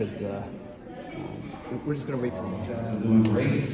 because we're just going to wait for him. You guys are doing great.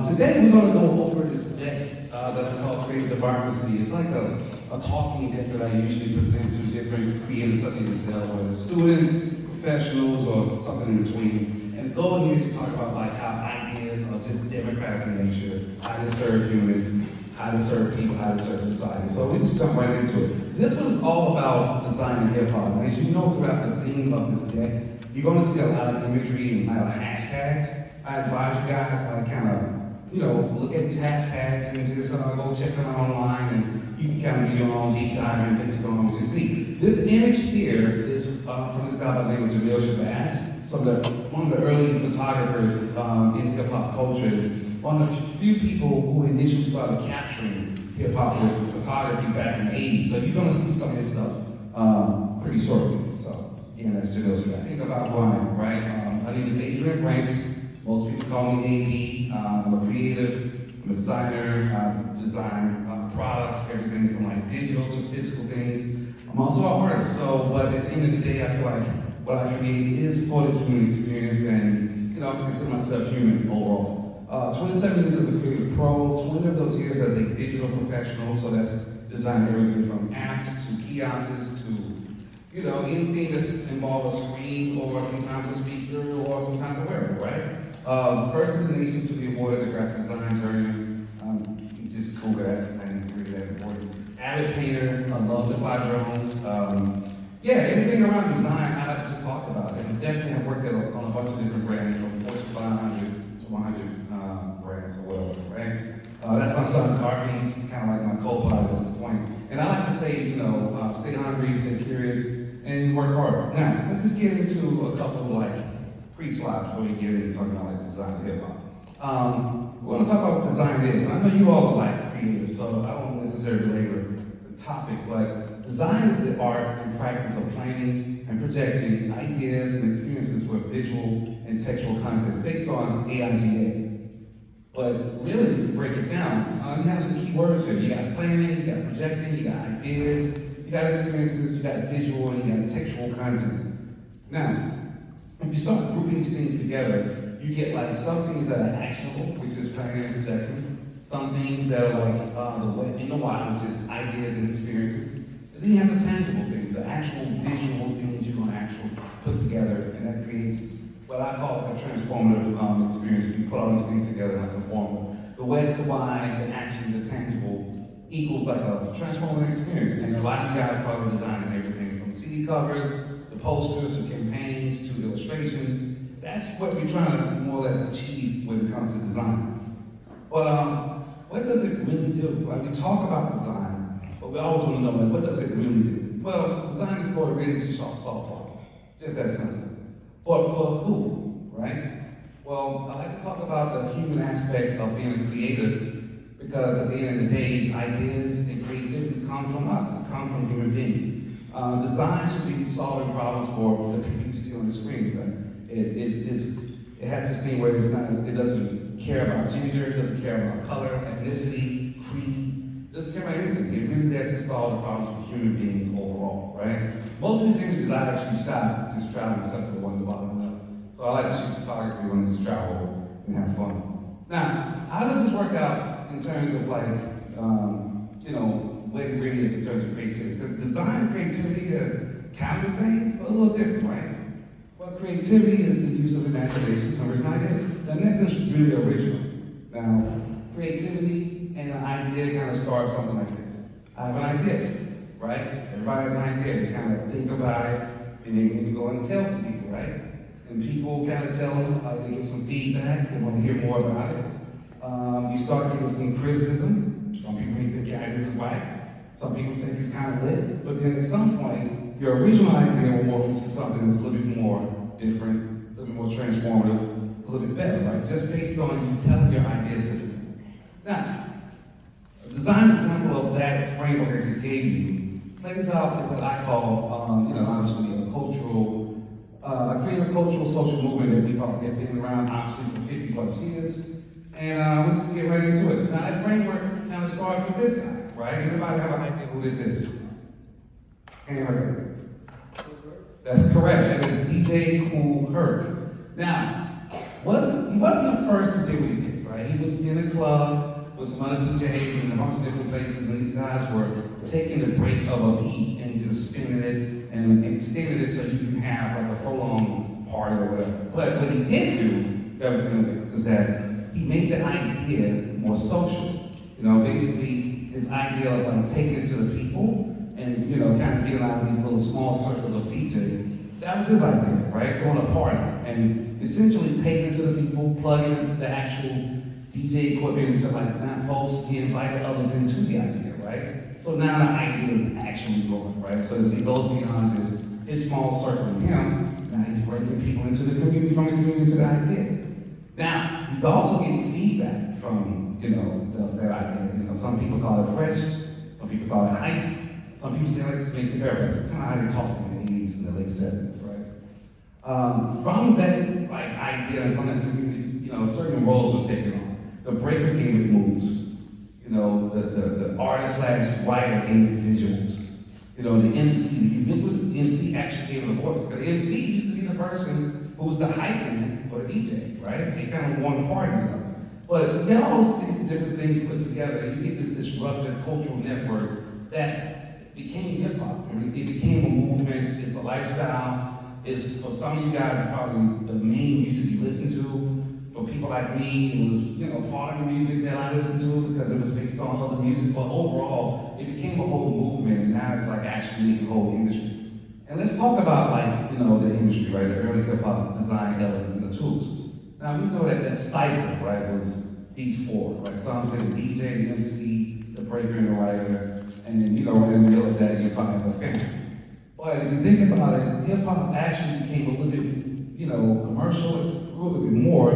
Today we're going to go over this deck that I call Creative Democracy. It's like a talking deck that I usually present to different creators such as yourself, whether students, professionals, or something in between. And the goal here is to talk about like how ideas are just democratic in nature, how to serve humans, how to serve people, how to serve society. So we just jump right into it. This one is all about design and hip hop. And as you know throughout the theme of this deck, you're going to see a lot of imagery and a lot of hashtags. I advise you guys like kind of, look at these hashtags and just go check them out online, and you can kind of do your own deep dive and based on what you see. This image here is from this guy by the name of Jamel Shabazz, one of the early photographers in hip hop culture. One of the few people who initially started capturing hip hop with photography back in the 80s. So you're going to see some of his stuff pretty shortly. So again, that's Jamel Shabazz. Think about who I am, right? My name is Adrian Franks. Most people call me AD. I'm a creative, I'm a designer. I design products, everything from like digital to physical things. I'm also an artist. So, but at the end of the day, I feel like what I create is for the human experience, and I consider myself human overall. 27 years as a creative pro, 20 of those years as a digital professional, so that's designing everything from apps to kiosks to, anything that's involved a screen or sometimes a speaker or sometimes a wearable, right? First in the nation to be awarded the graphic design journey. Just cool guys, and really that award. Avid painter, I love to fly drones. Everything around design I like to just talk about. And definitely have worked on a bunch of different brands from Fortune 500 to 100 brands or whatever, right? That's my son Carvey. He's kind of like my co-pilot at this point. And I like to say, stay hungry, stay curious, and work hard. Now, let's just get into a couple of pre-slides before we get into talking about design and hip hop. We're going to talk about what design is. And I know you all are creative, so I won't necessarily belabor the topic, but design is the art and practice of planning and projecting ideas and experiences with visual and textual content based on AIGA. But really, if you break it down, you have some key words here. You got planning, you got projecting, you got ideas, you got experiences, you got visual, and you got textual content. Now, if you start grouping these things together, you get some things that are actionable, which is planning and projecting. Some things that are the what in the why, which is ideas and experiences. And then you have the tangible things, the actual visual things you're going to actually put together, and that creates what I call a transformative experience. If you put all these things together like a formula. The what, the why, the action, the tangible equals a transformative experience. And a lot of you guys probably designing everything from CD covers to posters to campaigns to illustrations. That's what we're trying to more or less achieve when it comes to design. But what does it really do? We talk about design, but we always want to know what does it really do? Well, design is for really to solve problems. Just that simple. But for who, right? Well, I like to talk about the human aspect of being a creative, because at the end of the day, ideas and creativity come from us, come from human beings. Design should be solving problems for the people you see on the screen. Right? It has this thing where it doesn't care about gender, it doesn't care about color, ethnicity, creed, it doesn't care about anything. It really there to solve the problems for human beings overall, right? Most of these images I actually shot just traveling, except for the one at the bottom left. So I like to shoot photography when I just travel and have fun. Now, how does this work out in terms of what it really is in terms of creativity? Because design and creativity are kind of the same, but a little different, right? Well, creativity is the use of imagination, original ideas. Now, that's just really original. Now, creativity and an idea kind of starts something like this. I have an idea, right? Everybody has an idea. They kind of think about it, and they maybe go and tell some people, right? And people kind of tell them, they get some feedback, they want to hear more about it. You start getting some criticism. Some people may think your idea is right. Some people think it's kind of lit. But then at some point, your original idea will morph into something that's a little bit more different, a little bit more transformative, a little bit better, right? Just based on you telling your ideas to people. Now, a design example of that framework I just gave you plays out in what I call, obviously a cultural, creative cultural social movement that we call has been around obviously for 50 plus years. And we'll just get right into it. Now that framework kind of starts with this guy, right? Anybody have an idea who this is? Hand right there. That's correct. That is DJ Kool Herc. Now, he wasn't the first to do what he did, right? He was in a club with some other DJs in a bunch of different places, and these guys were taking the break of a beat and just spinning it and extending it so you can have like a prolonged party or whatever. But what he did do that was innovative is that he made the idea more social. You know, basically his idea of like taking it to the people and, you know, kind of getting out of these little small circles of DJs. That was his idea, right? Going to party and essentially taking it to the people, plugging the actual DJ equipment into like lampposts. He invited others into the idea, right? So now the idea is actually growing, right? So it goes beyond just his small circle with him. Now he's bringing people into the community, from the community to the idea. Now he's also getting feedback from, you know, that idea. You know, some people call it fresh, some people call it hype. Some people say, let's make it better. That's kind of how they talk in the 80s and the late 70s, right? From that like idea and from that community, you know, certain roles was taken on. The breaker gave it moves. You know, the artist / writer gave it visuals. You know, the MC, the ubiquitous MC actually gave it a voice. Because the MC used to be the person who was the hype man for the DJ, right? They kind of won parties up. But you get all those different things put together, and you get this disruptive cultural network that became hip hop. It became a movement. It's a lifestyle. It's, for some of you guys, probably the main music you listen to. For people like me, it was, you know, part of the music that I listened to because it was based on other music. But overall, it became a whole movement, and now it's like actually making whole industries. And let's talk about, like, you know, the industry, right? The early hip hop design elements and the tools. Now we know that cipher, right, was these four, right? Some say the DJ, the MC, the breaker, and the writer. And then, you know, right in the middle of that, you probably have a family. But if you think about it, hip hop actually became a little bit, you know, commercial. It grew a little bit more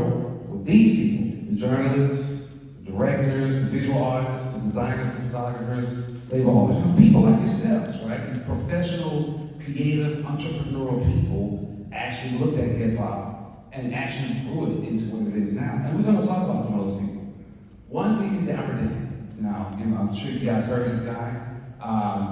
with these people: the journalists, the directors, the visual artists, the designers, the photographers, label owners. You know, people like yourselves, right? These professional, creative, entrepreneurial people actually looked at hip hop and actually grew it into what it is now. And we're going to talk about some of those people. One being Dapper Dan. Now, you know, I'm sure you guys heard this guy.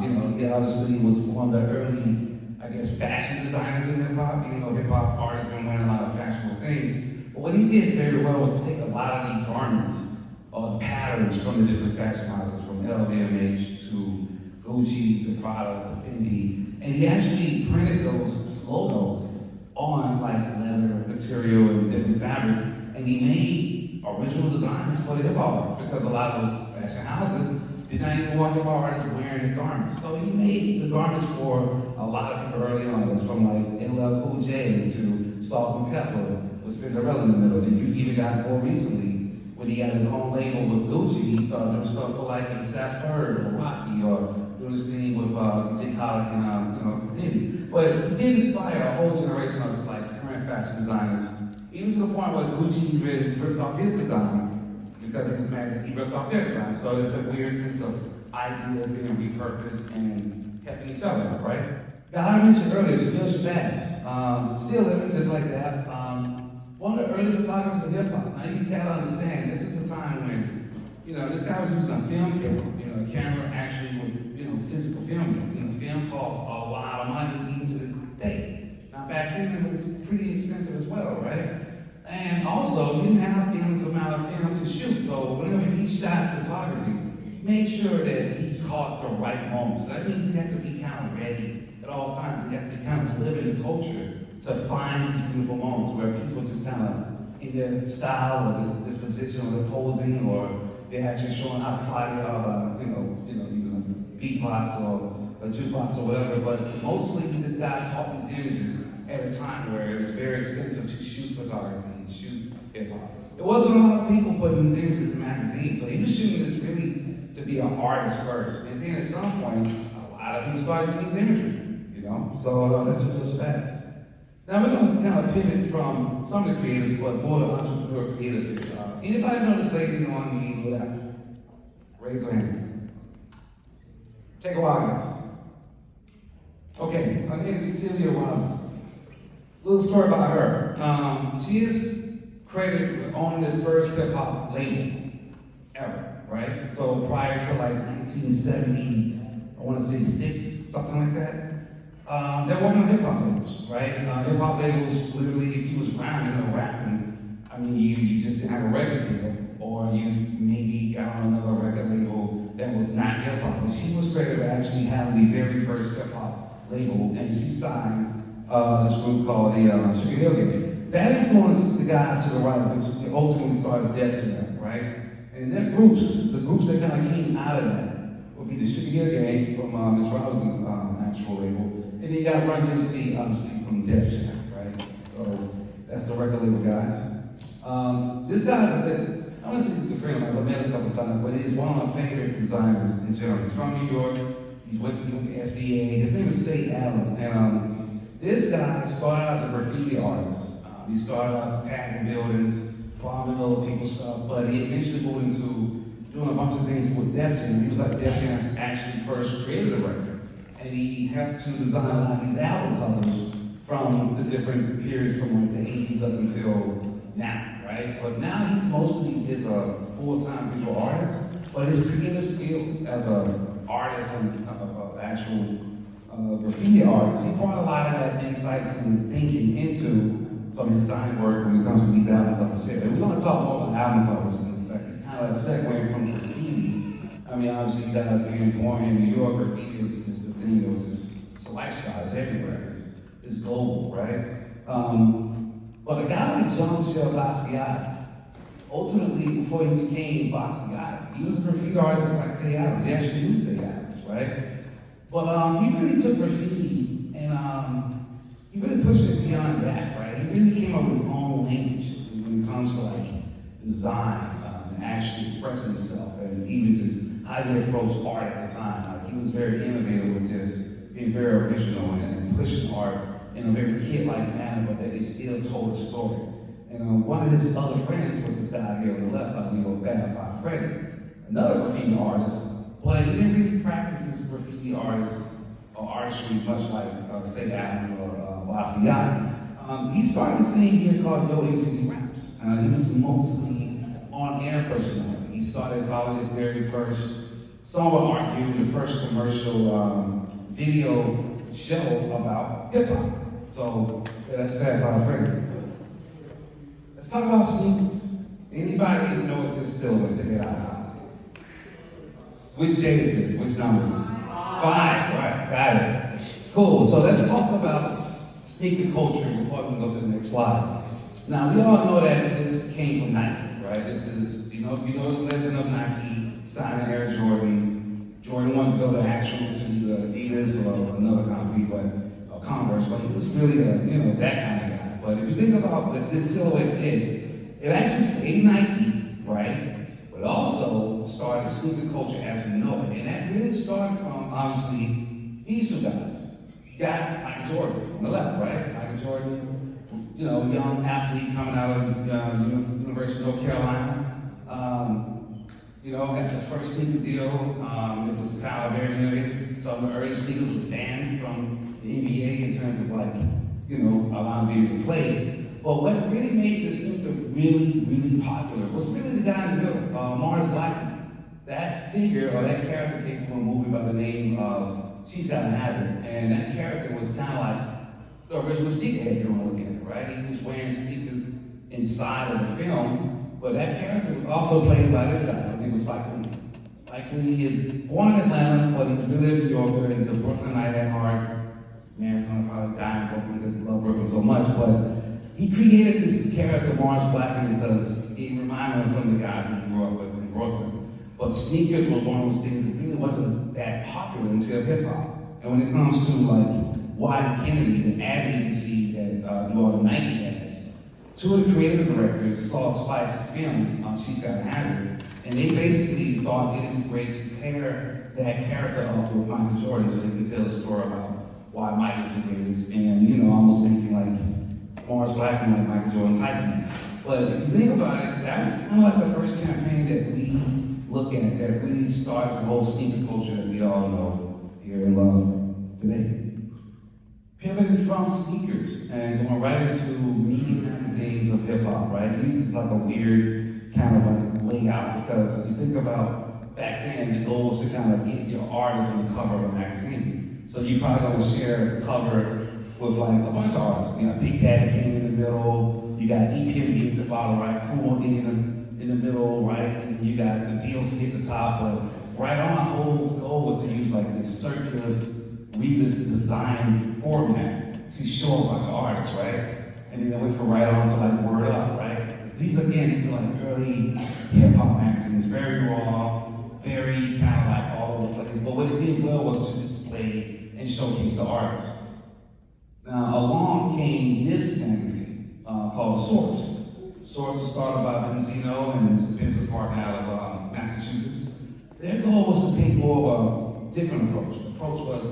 You know, he obviously was one of the early, I guess, fashion designers in hip hop. You know, hip hop artists been wearing a lot of fashionable things. But what he did very well was take a lot of the garments or patterns from the different fashion houses, from LVMH to Gucci to Prada to Fendi, and he actually printed those logos on like leather material and different fabrics, and he made original designs for the hip hop artists because a lot of those fashion houses did not even want hip hop artists wearing the garments. So he made the garments for a lot of people early on. It's from like LL Cool J to Salt and Pepper with Cinderella in the middle. And you even got more recently when he got his own label with Gucci. He started doing stuff for like A$AP Ferg or Rocky, or doing this thing with DJ Khaled and you know, Diddy. But he did inspire a whole generation of like current fashion designers, even to the point where Gucci really ripped off his design because he was mad that he ripped off their design. So there's a weird sense of ideas being repurposed and helping each other, right? Now, I mentioned earlier, Jamel Shabazz, still living just like that. One of the early photographers of hip hop. Now you gotta understand, this is a time when, you know, this guy was using a film camera. You know, a camera actually with, you know, physical film. You know, film costs a lot of money even to this day. Now back then it was pretty expensive as well, right? And also, he didn't have the endless amount of film to shoot. So whenever he shot photography, he made sure that he caught the right moments. So that means he had to be kind of ready at all times. He had to be kind of living the culture to find these beautiful moments where people just kind of in their style or just disposition or their posing, or they're actually showing how fly they are by, you know, using a beatbox or a jukebox or whatever. But mostly this guy caught these images at a time where it was very expensive to shoot photography and shoot hip hop. There wasn't a lot of people putting these images in magazines, so he was shooting this really to be an artist first. And then at some point, a lot of people started using his imagery, you know? So that's just fast. Now we're going to kind of pivot from some of the creators, but more the entrepreneur creators here. Anybody know this lady on the left? Raise your hand. Take a while, guys. Okay, her name is Celia Robinson. Little story about her. She is credited with owning the first hip hop label ever, right? So prior to like 1970, I want to say 6, something like that. they're working on hip hop labels, right? Hip hop labels, literally, if you was rhyming or rapping, I mean, you just didn't have a record deal, or you maybe got on another record label that was not hip hop. But she was credited with actually having the very first hip hop label, and she signed this group called the Sugar Hill Gang. That influenced the guys to the right, which ultimately started Def Jam, right? And their groups, the groups that kind of came out of that, would be the Sugar Hill Gang from Miss Robinson's actual label. And then you got Run DMC, obviously, from Def Jam, right? So that's the record label guys. This guy's a bit, I want to say he's a good friend of mine. I've met him a couple times, but he's one of my favorite designers in general. He's from New York. He's with the SBA. His name is Say Adams. And this guy started out as a graffiti artist. He started out tagging buildings, bombing other people's stuff, but he eventually moved into doing a bunch of things with Def Jam. He was like Def Jam's actually first creative director. And he helped to design a lot of these album covers from the different periods from like the 80s up until now, right? But now he's mostly is a full-time visual artist, but his creative skills as an artist and actual graffiti artist, he brought a lot of that insights and thinking into some of his design work when it comes to these album covers here. And we're going to talk more about album covers in a second. It's kind of a segue from graffiti. I mean, obviously, you guys being born in New York, graffiti is just a thing. It was just, it's a lifestyle. It's everywhere. It's global, right? But a guy like Jamel Shabazz, ultimately, before he became Basquiat, he was a graffiti artist like Say Adams. He actually knew Say Adams, right? But he really took graffiti and he really pushed it beyond that, right? He really came up with his own language when it comes to like design and actually expressing himself, and even just how he approached art at the time. Like he was very innovative with just being very original and pushing art in a very kid-like manner, but that he still told a story. And one of his other friends was this guy here on the left by the name of Bad Five Freddy, another graffiti artist, but he didn't really practice his graffiti artist or artistry much like Say Adams or Basquiat. He started this thing here called Yo MTV Raps. He was mostly on-air personality. He started probably the very first, some would argue, the first commercial video show about hip-hop. So yeah, that's Bad Five Freddy. Let's talk about sneakers. Anybody know what this silhouette is? Say it out loud. Which J is this? Which number is this? 5, right, got it. Cool, so let's talk about sneaker culture before we go to the next slide. Now, we all know that this came from Nike, right? This is, you know the legend of Nike, signing Air Jordan. Jordan wanted to go to Adidas or another company, but Converse, but he was really that kind of guy. But if you think about what this silhouette did, it actually saved Nike, right? But also started sneaker culture as we know it. And that really started from, obviously, these two guys. You got Michael Jordan on the left, right? Michael Jordan, young athlete coming out of University of North Carolina. Got the first sneaker deal. It was kind of very innovative. Some of the early sneakers was banned from the NBA in terms of allowing people to play. But what really made this sneaker really, really popular was really the guy in the middle, Mars Blackman. That figure or that character came from a movie by the name of She's Gotta Have It. And that character was kind of like the original sneakerhead, if you want to look at it, right? He was wearing sneakers inside of the film. But that character was also played by this guy. His name was Spike Lee. Spike Lee is born in Atlanta, but he's really a New Yorker. He's a Brooklynite at heart. Man's gonna probably die in Brooklyn because he loves Brooklyn so much. But he created this character, Mars Blackman, because he reminded him of some of the guys he grew up with in Brooklyn. But sneakers were one of those things that really wasn't that popular until hip hop. And when it comes to like Wyatt Kennedy, the ad agency that do all the Nike ads, two of the creative directors saw Spike's film, She's Gotta Have It, and they basically thought it would be great to pair that character up with Michael Jordan so they could tell a story about why Mike is the greatest, and almost making like Mars Blackman like Michael Jordan's hype man. But if you think about it, that was kind of like the first campaign that we look at that really started the whole sneaker culture that we all know here and love today. Pivoting from sneakers and going right into media magazines of hip hop, right? It uses like a weird kind of like layout because if you think about back then, the goal was to kind of get your artist on the cover of a magazine. So you probably gonna share a cover with like a bunch of artists. You got Big Daddy Kane in the middle, you got EPMD at the bottom, right? Cool D in the middle, right? And then you got the DLC at the top. But Right On, the whole goal was to use like this circular Rebus design format to show a bunch of artists, right? And then they wait for Right On to like word up, right? These are like early hip hop magazines, very raw, very kind of like all over the place. But what it did well was to display and showcase the artists. Now, along came this magazine called Source. Source was started by Benzino and his business partner out of Massachusetts. Their goal was to take more of a different approach. The approach was,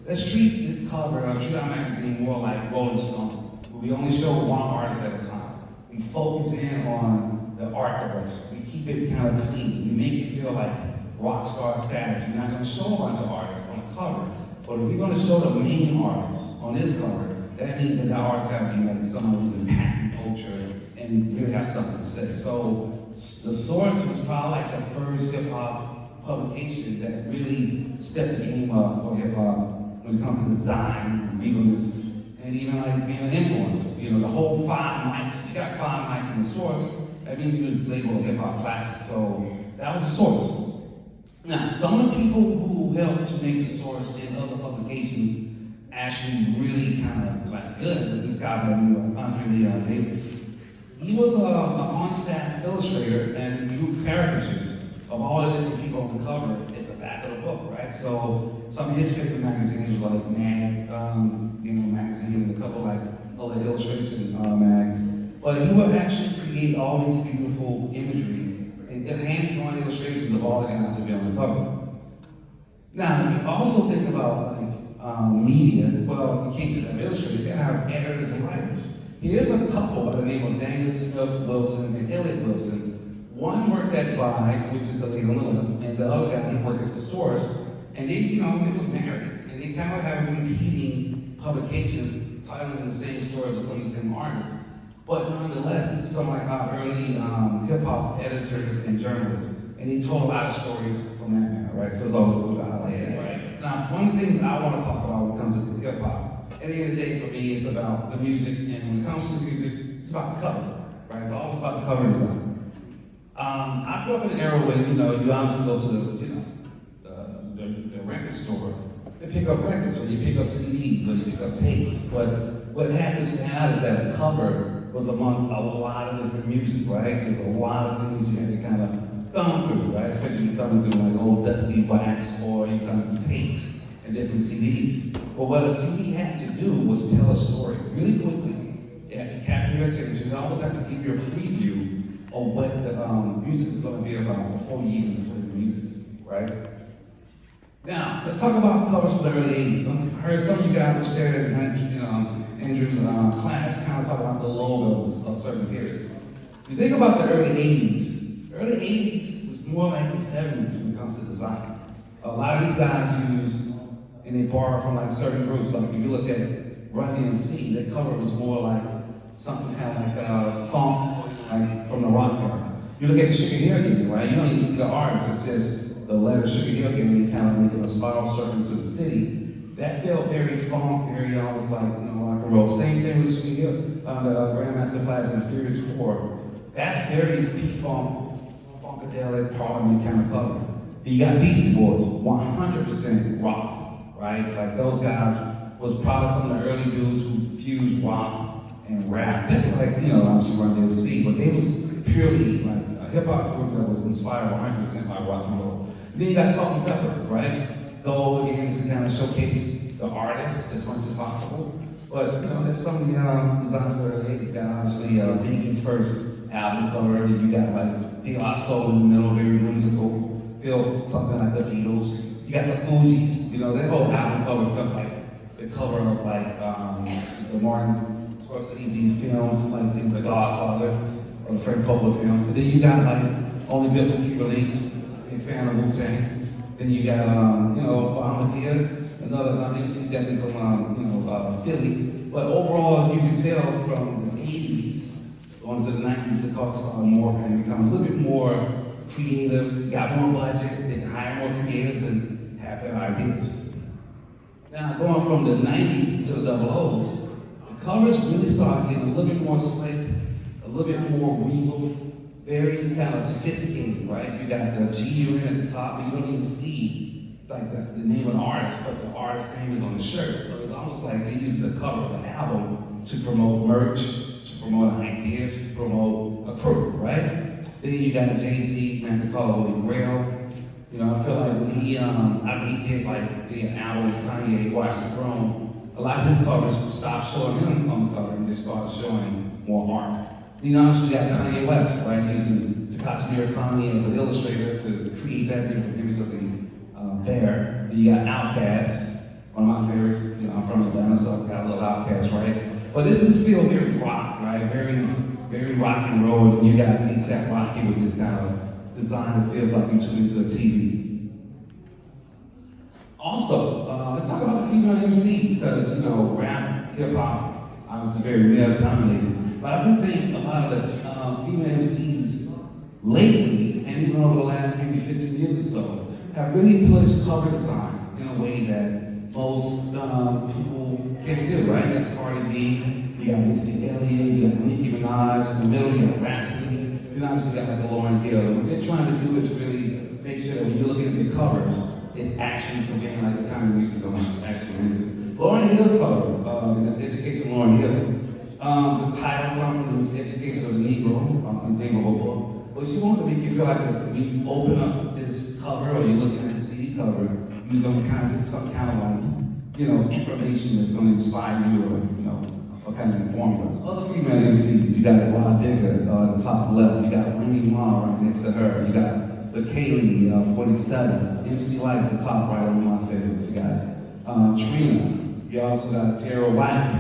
let's treat this cover, treat our magazine more like Rolling Stone, where we only show one artist at a time. We focus in on the art direction. We keep it kind of clean. We make it feel like rock star status. We're not going to show a bunch of artists on the cover. But if we're going to show the main artists on this cover, that means that the artists have to be like someone who's in patent culture and really have something to say. So the Source was probably like the first hip hop publication that really stepped the game up for hip hop when it comes to design and legalness and even like being an influencer. You know, the whole 5 mics, you got 5 mics in the Source, that means you was labeled a hip hop classic. So that was the Source. Now, some of the people who helped to make the Source and other publications actually really kind of like good was this guy by the name of Andre Leon Davis. He was an on-staff illustrator and drew caricatures of all the different people on the cover at the back of the book, right? So some of his favorite magazines were like Mad, magazine, and a couple like other illustration mags. But he would actually create all these beautiful imagery and hand-drawn illustrations of all the guys that be on the cover. Now, if you also think about like media, well, you can't just have illustrators, you gotta have editors and writers. Here's a couple by the name of Daniel Smith Wilson and Elliot Wilson. One worked at Vibe, which is the lady on the left, and the other guy, he worked at The Source, and they, they was married, and they kind of have competing publications titling the same stories of some of the same artists. But nonetheless, it's some like our early hip-hop editors and journalists, and they told a lot of stories from that matter, right? So it's always cool to highlight that, right? Now, one of the things I want to talk about when it comes to hip-hop, at the end of the day for me, it's about the music, and when it comes to music, it's about the cover, right? It's always about the cover design. I grew up in an era when, you obviously go to the record store and pick up records, or you pick up CDs, or you pick up tapes, but what had to stand out is that the cover was amongst a lot of different music, right? There's a lot of things you had to kind of thumb through, right? Especially thumbing through like old Dusty Wax, or you thumb through tapes and different CDs. But what a CD had to do was tell a story really quickly. It had to capture your attention. You always have to give you a preview of what the music is going to be about before you even play the music, right? Now, let's talk about covers from the early 80s. I heard some of you guys upstairs at Andrew's class kind of talk about the logos of certain periods. If you think about the early 80s was more like the 70s when it comes to design. A lot of these guys use, and they borrow from like certain groups. Like if you look at Run DMC, their cover was more like something kind of like funk, like from the rock era. You look at the Sugar Hill Gang, right? You don't even see the artist, it's just the letter Sugar Hill Gang kind of making a spiral circle to the city. That felt very funk, very almost like, rock and roll. Same thing with Sugar Hill, the Grandmaster Flash and the Furious 4. That's very P-Funk, funkadelic, Parliament kind of cover. Then you got Beastie Boys, 100% rock, right? Like those guys was probably some of the early dudes who fused rock and rap. Definitely like, obviously Run DMC, but they was purely like a hip hop group that was inspired 100% by rock and roll. And then you got Salt and Pepper, right? Goal again is to kind of showcase the artist as much as possible. But there's some of the designs for the early 80s. Obviously, Biggie's first album cover, and you got like De La Soul in the middle, very musical, feel something like the Beatles. You got the Fugees, their whole album cover felt like the cover of like the Martin Scorsese films, like The Godfather or the Frank Coppola films. And then you got like Only Built for Cuban Links, a fan of Wu-Tang. Then you got Bahamadia, another MC definitely from Philly. But overall, you can tell from the 80s on to the 90s, the culture started morphing and become a little bit more creative. You got more budget, they can hire more creatives and have better ideas. Now, going from the 90s to the double O's, the covers really started getting a little bit more slick, a little bit more regal, very kind of sophisticated, right? You got the G unit at the top, and you don't even see like the name of the artist, but the artist's name is on the shirt. So it's almost like they use the cover of an album to promote merch, to promote an idea, to promote a crew, right? Then you got Jay-Z, man, they call it Holy Grail. You know, I feel like when he did like the album with Kanye, Watch the Throne, a lot of his covers stopped showing him on the cover and just started showing more art. You know, obviously you got Kanye West, right, using Takashi Murakami as an illustrator to create that different image of the bear. Then you got Outkast, one of my favorites. You know, I'm from Atlanta, so I got a little Outkast, right? But this is still very rock, right? Very rock and roll. And you got A$AP Rocky with this kind of design that feels like you tuned into a TV. Also, let's talk about the female MCs, because, you know, rap, hip-hop, obviously very male-dominated. But I do think a lot of the female MCs lately, and even over the last maybe 15 years or so, have really pushed cover design in a way that most people can't do, right? You got Cardi B, you got Missy Elliott, you got Nicki Minaj, in the middle you got Rhapsody. You know, you got like a Lauryn Hill. What they're trying to do is really make sure that when you're looking at the covers, it's actually conveying like the kind of music I'm actually into. Lauryn Hill's cover, in this Education of Lauryn Hill. The title comes from this Education of the Negro, the name of a book. But she wanted to make you feel like when you open up this cover or you're looking at the CD cover, you're going to kind of get some kind of like, you know, information that's going to inspire you or, you know, or kind of inform us. Other female MCs, you got Rod Digger at the top left, you got Remy Ma right next to her, you got the Kaylee 47, MC Light at the top right, one of my favorites. You got Trina, you also got Tara White,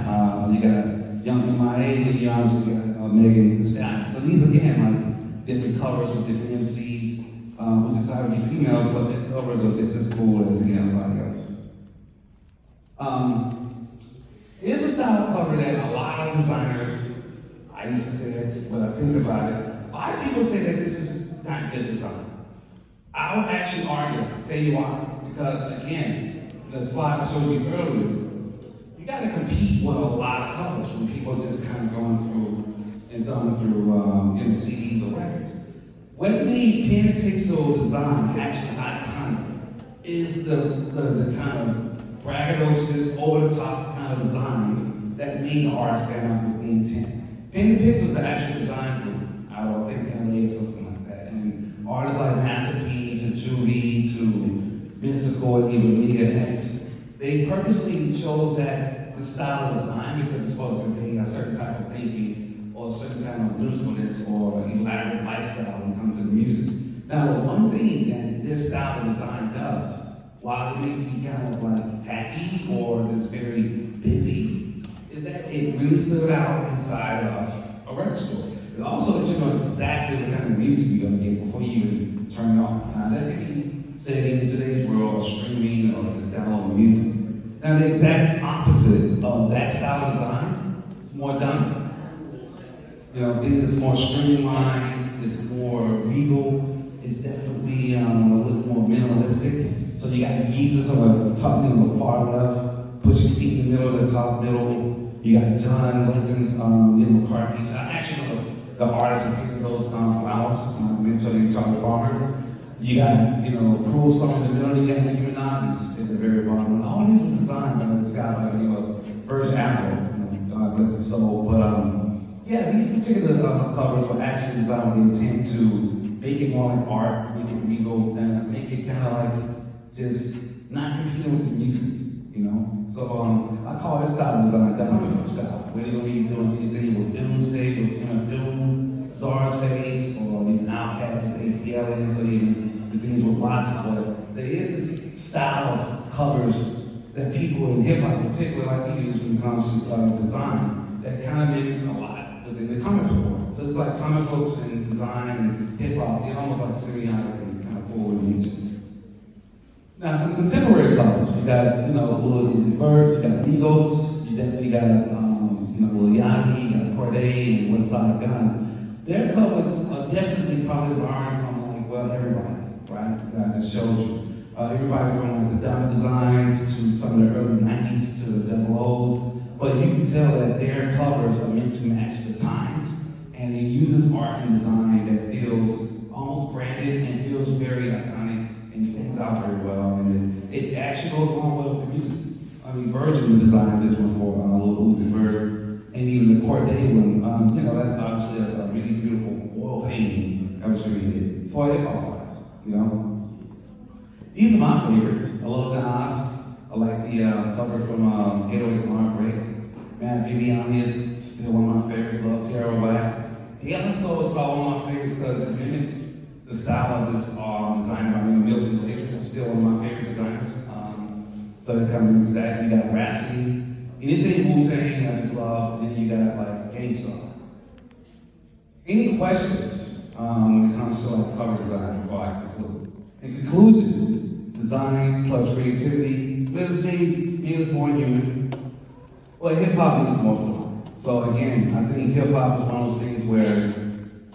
you got Young M.I.A., and you obviously got Megan Thee Stallion. So these again, like different covers with different MCs who decide to be females, but their covers are just as cool as anybody else. Here's a style cover that a lot of designers, I used to say it, but I think about it, a lot of people say that this is not good design. I would actually argue, tell you why, because again, the slide I showed you earlier, you gotta compete with a lot of covers when people are just kind of going through and thumbing through you know, CDs or records. What made pen and pixel design actually iconic is the kind of braggadocious, over-the-top kind of designs that made the art stand out with the intent. Pen and Pixel was an actual design group out of, I think, LA or something like that. And artists like Master P to Juvie to Mystical and even Media X, they purposely chose the style of design because it's supposed to convey a certain type of thinking or a certain kind of usefulness or elaborate lifestyle when it comes to the music. Now, the one thing that this style of design does, while it may be kind of like tacky or just very busy, is that it really stood out inside of a record store. It also lets you know exactly what kind of music you're going to get before you even turn it on. Now that can be said in today's world, or streaming or just downloading music. Now the exact opposite of that style of design is more dominant. You know, it's more streamlined, it's more regal, it's definitely a little more minimalistic. So you got Yeezus on the top middle, the far left, Pusha T in the middle, the top middle. You got John Legends, McCartney. So I actually know the artists who picked those flowers. My mentor named Charlie Barker. You got, Cruel Song in the middle. You got Nicki Minaj's at the very bottom. And all these were designed by this guy by the name of Virgil Abloh. God bless his soul. But yeah, these particular covers were actually designed with the intent to make it more like art, make it regal, and make it kind of like just not competing with the music, So I call this style design the comic book style. We're going to be doing anything with Doomsday, with MF Doom, Czar's Face, or even Outkast, ATLs, or even the things with Logic. But there is this style of covers that people in hip hop, particularly like we use when it comes to design, that kind of mimics a lot within the comic book world. So it's like comic books and design and hip hop, they're almost like symbiotic and kind of forward in nature. Now, some contemporary covers. You got, Lil Uzi Vert, you got Migos, you definitely got, Lil Yachty, you got Cordae, and Westside Gunn. Their covers are definitely probably borrowed from, everybody, right? That I just showed you. Everybody from like the Donna Designs to some of the early 90s to the Double O's. But you can tell that their covers are meant to match the times. And it uses art and design that feels almost branded and feels very iconic and stands out very well. And it actually goes along well with the music. I mean, Virgin designed this one for Lil Uzi Vert, and even the Corday one. You know, that's obviously a really beautiful oil painting that was created for hip hop artists. You know, these are my favorites. I love the Nas. I like the cover from 808's and Heartbreaks. Man, Viviani is still one of my favorites. Love Tierra Wax. The LSO is probably one of my favorites because it mimics the style of this designer by name of Milton Glaser. Still one of my favorite designers. So they kind of mimics that. You got Rhapsody. Anything Wu-Tang, I just love. And then you got like GameStar. Any questions when it comes to like cover design before I conclude? In conclusion, design plus creativity. Let us be us more human. Well, hip hop is more fun. So again, I think hip hop is one of those things where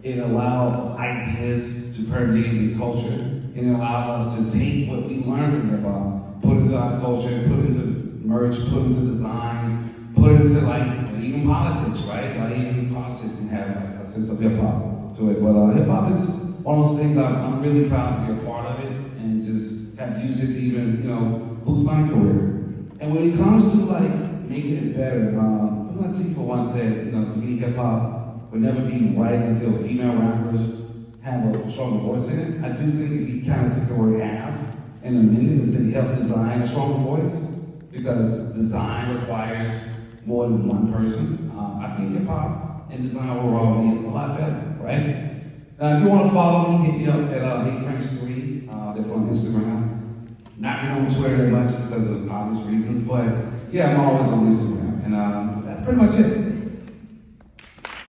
it allows for ideas to permeate the culture, and it allows us to take what we learn from hip hop, put into our culture, put into merch, put into design, put into like even politics, right? Like even politics can have like a sense of hip hop to it. But hip hop is one of those things I'm really proud to be a part of it and just have used it to even, you know, boost my career. And when it comes to like making it better, Latifah once said, you know, to me hip hop would never be right until female rappers have a stronger voice in it. I do think if you kind of took the word have and amended and said help design a stronger voice, because design requires more than one person. I think hip hop and design overall would be a lot better, right? Now, if you want to follow me, hit me up at HeyFrench3. They're on Instagram. Not really on Twitter that much because of obvious reasons, but yeah, I'm always on Instagram. And that's pretty much it.